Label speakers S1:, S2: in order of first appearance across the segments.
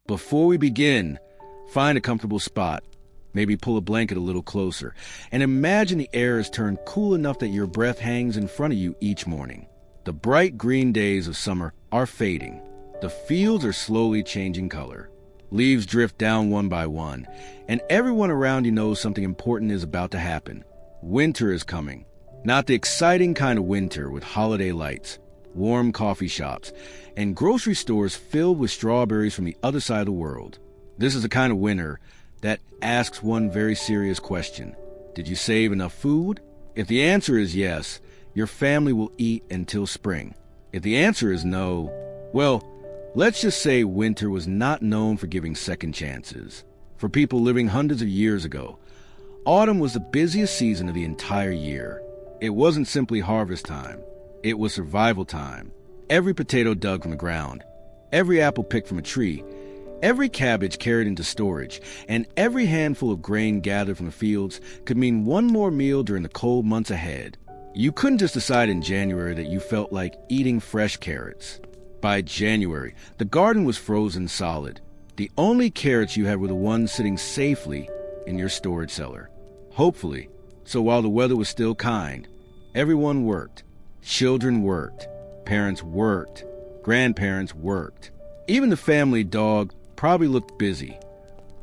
S1: Before we begin, find a comfortable spot. Maybe pull a blanket a little closer, and imagine the air is turned cool enough that your breath hangs in front of you each morning. The bright green days of summer are fading. The fields are slowly changing color. Leaves drift down one by one, and everyone around you knows something important is about to happen. Winter is coming. Not the exciting kind of winter with holiday lights, warm coffee shops, and grocery stores filled with strawberries from the other side of the world. This is the kind of winter that asks one very serious question. Did you save enough food? If the answer is yes, your family will eat until spring. If the answer is no, well, let's just say winter was not known for giving second chances. For people living hundreds of years ago, autumn was the busiest season of the entire year. It wasn't simply harvest time. It was survival time. Every potato dug from the ground, every apple picked from a tree, every cabbage carried into storage, and every handful of grain gathered from the fields could mean one more meal during the cold months ahead. You couldn't just decide in January that you felt like eating fresh carrots. By January, the garden was frozen solid. The only carrots you had were the ones sitting safely in your storage cellar. Hopefully. So while the weather was still kind, everyone worked. Children worked. Parents worked. Grandparents worked. Even the family dog probably looked busy,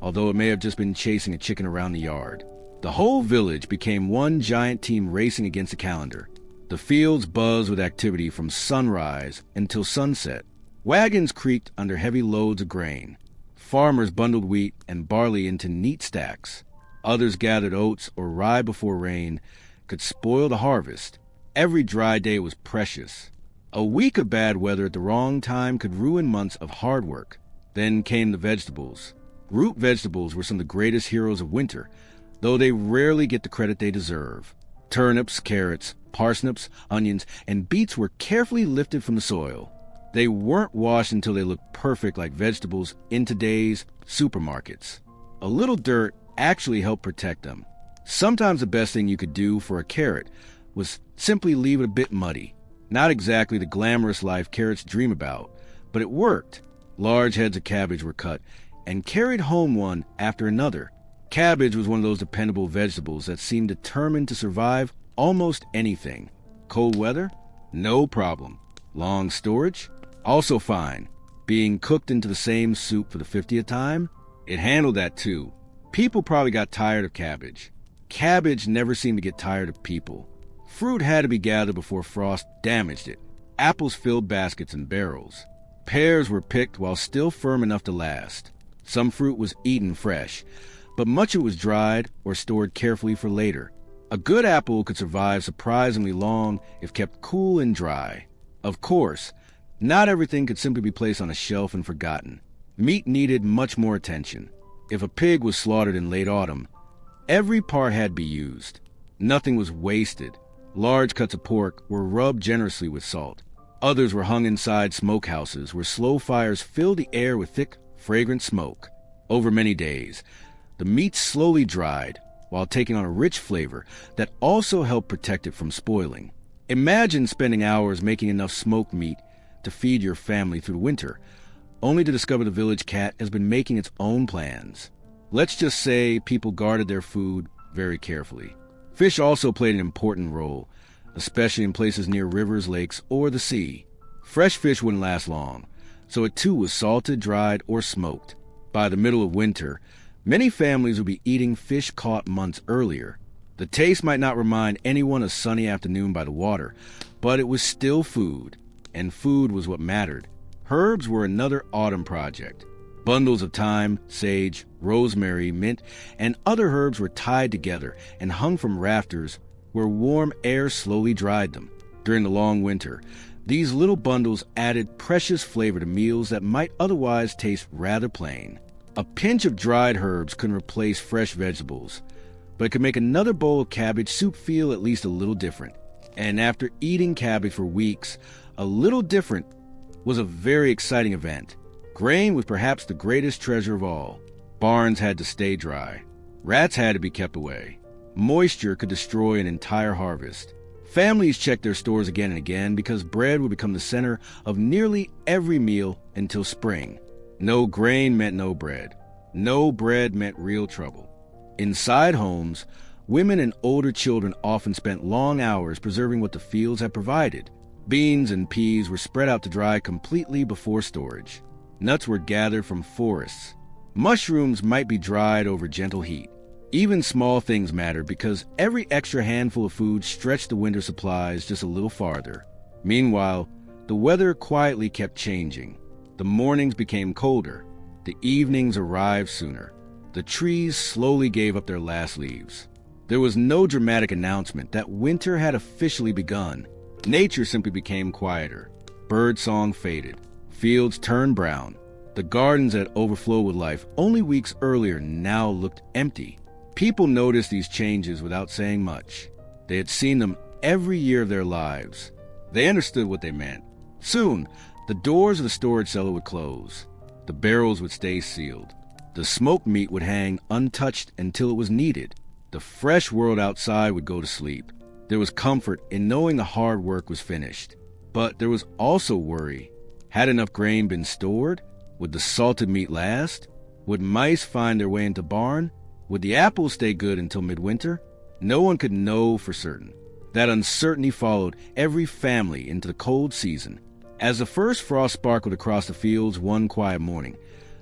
S1: although it may have just been chasing a chicken around the yard. The whole village became one giant team racing against the calendar. The fields buzzed with activity from sunrise until sunset. Wagons creaked under heavy loads of grain. Farmers bundled wheat and barley into neat stacks. Others gathered oats or rye before rain could spoil the harvest. Every dry day was precious. A week of bad weather at the wrong time could ruin months of hard work. Then came the vegetables. Root vegetables were some of the greatest heroes of winter, though they rarely get the credit they deserve. Turnips, carrots, parsnips, onions, and beets were carefully lifted from the soil. They weren't washed until they looked perfect like vegetables in today's supermarkets. A little dirt actually helped protect them. Sometimes the best thing you could do for a carrot was simply leave it a bit muddy. Not exactly the glamorous life carrots dream about, but it worked. Large heads of cabbage were cut and carried home one after another. Cabbage was one of those dependable vegetables that seemed determined to survive almost anything. Cold weather? No problem. Long storage? Also fine. Being cooked into the same soup for the 50th time? It handled that too. People probably got tired of cabbage. Cabbage never seemed to get tired of people. Fruit had to be gathered before frost damaged it. Apples filled baskets and barrels. Pears were picked while still firm enough to last. Some fruit was eaten fresh, but much of it was dried or stored carefully for later. A good apple could survive surprisingly long if kept cool and dry. Of course, not everything could simply be placed on a shelf and forgotten. Meat needed much more attention. If a pig was slaughtered in late autumn, every part had to be used. Nothing was wasted. Large cuts of pork were rubbed generously with salt. Others were hung inside smokehouses where slow fires filled the air with thick, fragrant smoke. Over many days, the meat slowly dried while taking on a rich flavor that also helped protect it from spoiling. Imagine spending hours making enough smoked meat to feed your family through the winter, only to discover the village cat has been making its own plans. Let's just say people guarded their food very carefully. Fish also played an important role, especially in places near rivers, lakes, or the sea. Fresh fish wouldn't last long, so it too was salted, dried, or smoked. By the middle of winter, many families would be eating fish caught months earlier. The taste might not remind anyone a sunny afternoon by the water, but it was still food, and food was what mattered. Herbs were another autumn project. Bundles of thyme, sage, rosemary, mint, and other herbs were tied together and hung from rafters where warm air slowly dried them. During the long winter, these little bundles added precious flavor to meals that might otherwise taste rather plain. A pinch of dried herbs couldn't replace fresh vegetables, but it could make another bowl of cabbage soup feel at least a little different. And after eating cabbage for weeks, a little different was a very exciting event. Grain was perhaps the greatest treasure of all. Barns had to stay dry. Rats had to be kept away. Moisture could destroy an entire harvest. Families checked their stores again and again because bread would become the center of nearly every meal until spring. No grain meant no bread. No bread meant real trouble. Inside homes, women and older children often spent long hours preserving what the fields had provided. Beans and peas were spread out to dry completely before storage. Nuts were gathered from forests. Mushrooms might be dried over gentle heat. Even small things mattered because every extra handful of food stretched the winter supplies just a little farther. Meanwhile, the weather quietly kept changing. The mornings became colder. The evenings arrived sooner. The trees slowly gave up their last leaves. There was no dramatic announcement that winter had officially begun. Nature simply became quieter. Birdsong faded. Fields turned brown. The gardens that overflowed with life only weeks earlier now looked empty. People noticed these changes without saying much. They had seen them every year of their lives. They understood what they meant. Soon, the doors of the storage cellar would close. The barrels would stay sealed. The smoked meat would hang untouched until it was needed. The fresh world outside would go to sleep. There was comfort in knowing the hard work was finished. But there was also worry. Had enough grain been stored? Would the salted meat last? Would mice find their way into barn? Would the apples stay good until midwinter? No one could know for certain. That uncertainty followed every family into the cold season. As the first frost sparkled across the fields one quiet morning,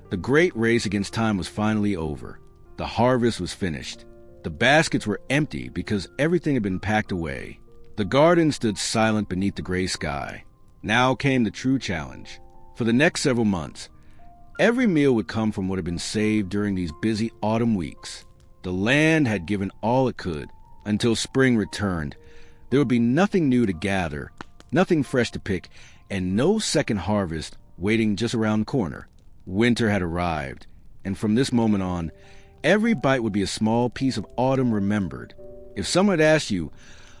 S1: the great race against time was finally over. The harvest was finished. The baskets were empty because everything had been packed away. The garden stood silent beneath the gray sky. Now came the true challenge. For the next several months, every meal would come from what had been saved during these busy autumn weeks. The land had given all it could. Until spring returned, there would be nothing new to gather, nothing fresh to pick, and no second harvest waiting just around the corner. Winter had arrived, and from this moment on, every bite would be a small piece of autumn remembered. If someone had asked you,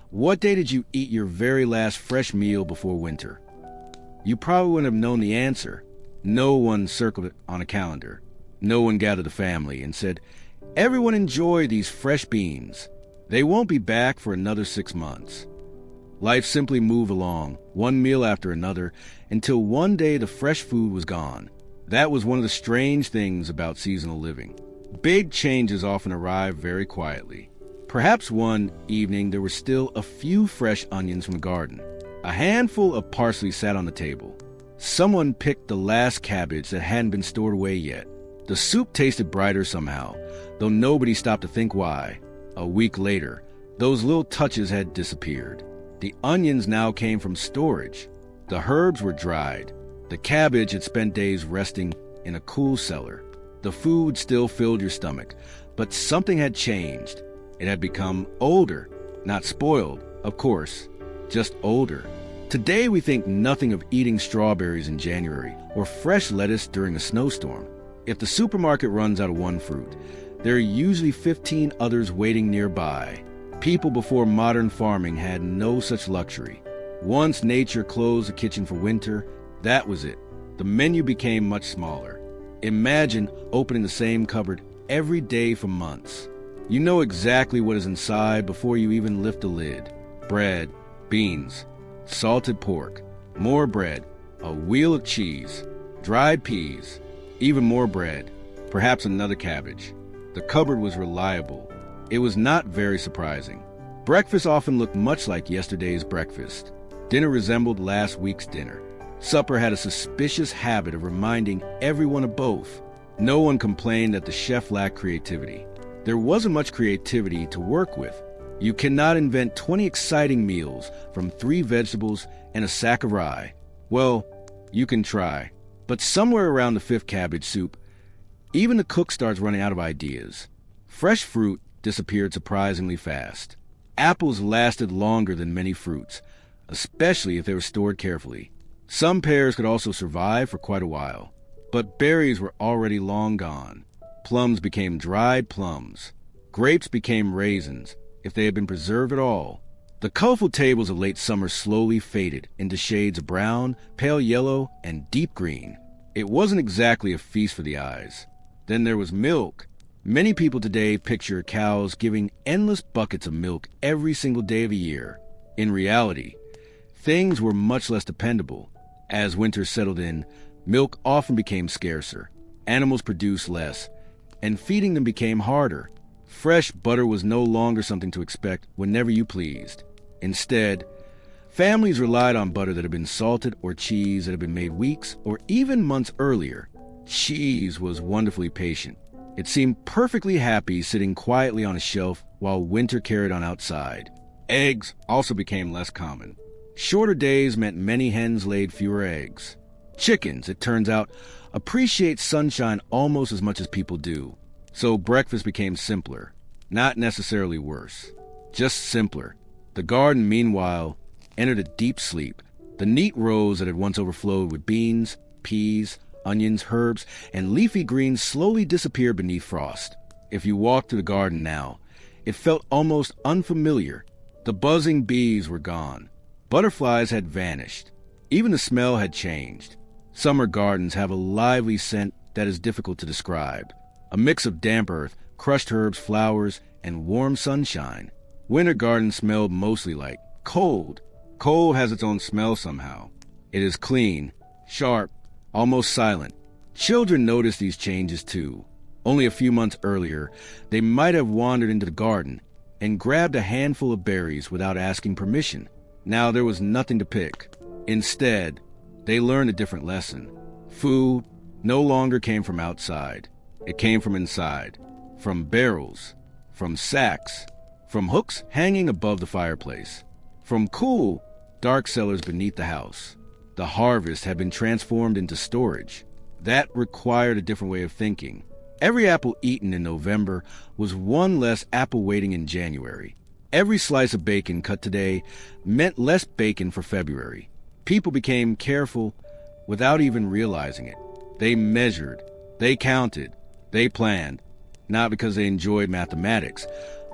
S1: what day did you eat your very last fresh meal before winter? You probably wouldn't have known the answer. No one circled it on a calendar. No one gathered the family and said, everyone enjoy these fresh beans. They won't be back for another 6 months. Life simply moved along, one meal after another, until one day the fresh food was gone. That was one of the strange things about seasonal living. Big changes often arrive very quietly. Perhaps one evening there were still a few fresh onions from the garden. A handful of parsley sat on the table. Someone picked the last cabbage that hadn't been stored away yet. The soup tasted brighter somehow, though nobody stopped to think why. A week later, those little touches had disappeared. The onions now came from storage. The herbs were dried. The cabbage had spent days resting in a cool cellar. The food still filled your stomach, but something had changed. It had become older, not spoiled, of course, just older. Today we think nothing of eating strawberries in January or fresh lettuce during a snowstorm. If the supermarket runs out of one fruit, there are usually 15 others waiting nearby. People before modern farming had no such luxury. Once nature closed the kitchen for winter, that was it. The menu became much smaller. Imagine opening the same cupboard every day for months. You know exactly what is inside before you even lift the lid. Bread, beans, salted pork, more bread, a wheel of cheese, dried peas, even more bread, perhaps another cabbage. The cupboard was reliable. It was not very surprising. Breakfast often looked much like yesterday's breakfast. Dinner resembled last week's dinner. Supper had a suspicious habit of reminding everyone of both. No one complained that the chef lacked creativity. There wasn't much creativity to work with. You cannot invent 20 exciting meals from 3 vegetables and a sack of rye. Well, you can try. But somewhere around the 5th cabbage soup, even the cook starts running out of ideas. Fresh fruit disappeared surprisingly fast. Apples lasted longer than many fruits, especially if they were stored carefully. Some pears could also survive for quite a while, but berries were already long gone. Plums became dried plums. Grapes became raisins, if they had been preserved at all. The colorful tables of late summer slowly faded into shades of brown, pale yellow, and deep green. It wasn't exactly a feast for the eyes. Then there was milk. Many people today picture cows giving endless buckets of milk every single day of the year. In reality, things were much less dependable. As winter settled in, Milk often became scarcer, animals produced less, and feeding them became harder. Fresh butter was no longer something to expect whenever you pleased. Instead, families relied on butter that had been salted or cheese that had been made weeks or even months earlier. Cheese was wonderfully patient. It seemed perfectly happy sitting quietly on a shelf while winter carried on outside. Eggs also became less common. Shorter days meant many hens laid fewer eggs. Chickens, it turns out, appreciate sunshine almost as much as people do. So breakfast became simpler, not necessarily worse, just simpler. The garden, meanwhile, entered a deep sleep. The neat rows that had once overflowed with beans, peas, onions, herbs, and leafy greens slowly disappeared beneath frost. If you walked through the garden now, it felt almost unfamiliar. The buzzing bees were gone. Butterflies had vanished. Even the smell had changed. Summer gardens have a lively scent that is difficult to describe. A mix of damp earth, crushed herbs, flowers, and warm sunshine. Winter gardens smelled mostly like cold. Coal has its own smell somehow. It is clean, sharp, almost silent. Children noticed these changes too. Only a few months earlier, they might have wandered into the garden and grabbed a handful of berries without asking permission. Now there was nothing to pick. Instead, they learned a different lesson. Food no longer came from outside. It came from inside, from barrels, from sacks, from hooks hanging above the fireplace, from cool, dark cellars beneath the house. The harvest had been transformed into storage. That required a different way of thinking. Every apple eaten in November was one less apple waiting in January. Every slice of bacon cut today meant less bacon for February. People became careful without even realizing it. They measured, they counted, they planned, not because they enjoyed mathematics,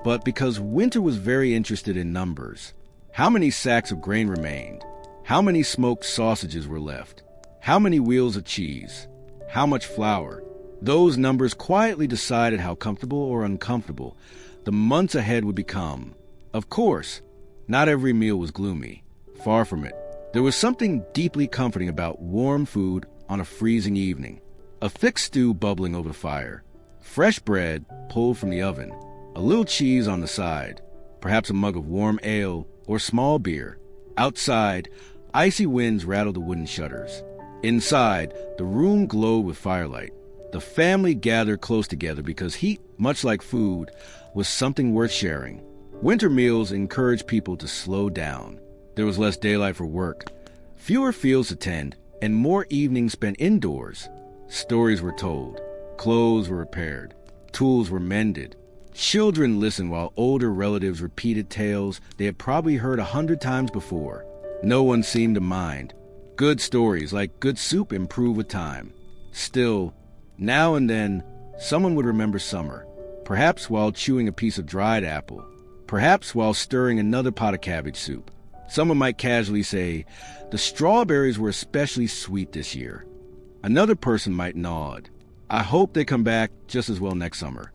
S1: but because winter was very interested in numbers. How many sacks of grain remained? How many smoked sausages were left? How many wheels of cheese? How much flour? Those numbers quietly decided how comfortable or uncomfortable the months ahead would become. Of course, not every meal was gloomy. Far from it. There was something deeply comforting about warm food on a freezing evening. A thick stew bubbling over the fire. Fresh bread pulled from the oven. A little cheese on the side. Perhaps a mug of warm ale or small beer. Outside, icy winds rattled the wooden shutters. Inside, the room glowed with firelight. The family gathered close together because heat, much like food, was something worth sharing. Winter meals encouraged people to slow down. There was less daylight for work, fewer fields to tend, and more evenings spent indoors. Stories were told, clothes were repaired, tools were mended. Children listened while older relatives repeated tales they had probably heard 100 times before. No one seemed to mind. Good stories, like good soup, improve with time. Still, now and then, someone would remember summer, perhaps while chewing a piece of dried apple, perhaps while stirring another pot of cabbage soup. Someone might casually say, the strawberries were especially sweet this year. Another person might nod. I hope they come back just as well next summer.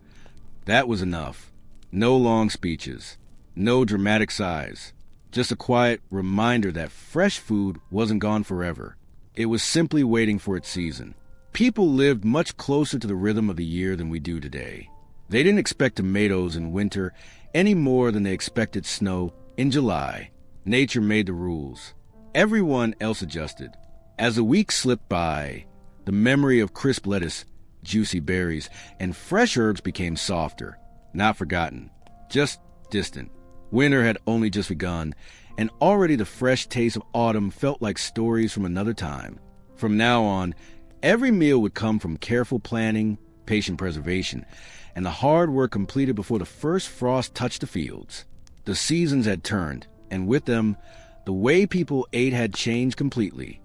S1: That was enough. No long speeches. No dramatic sighs. Just a quiet reminder that fresh food wasn't gone forever. It was simply waiting for its season. People lived much closer to the rhythm of the year than we do today. They didn't expect tomatoes in winter any more than they expected snow in July. Nature made the rules. Everyone else adjusted. As the weeks slipped by, the memory of crisp lettuce, juicy berries, and fresh herbs became softer. Not forgotten, just distant. Winter had only just begun, and already the fresh taste of autumn felt like stories from another time. From now on, every meal would come from careful planning, patient preservation, and the hard work completed before the first frost touched the fields. The seasons had turned, and with them, the way people ate had changed completely.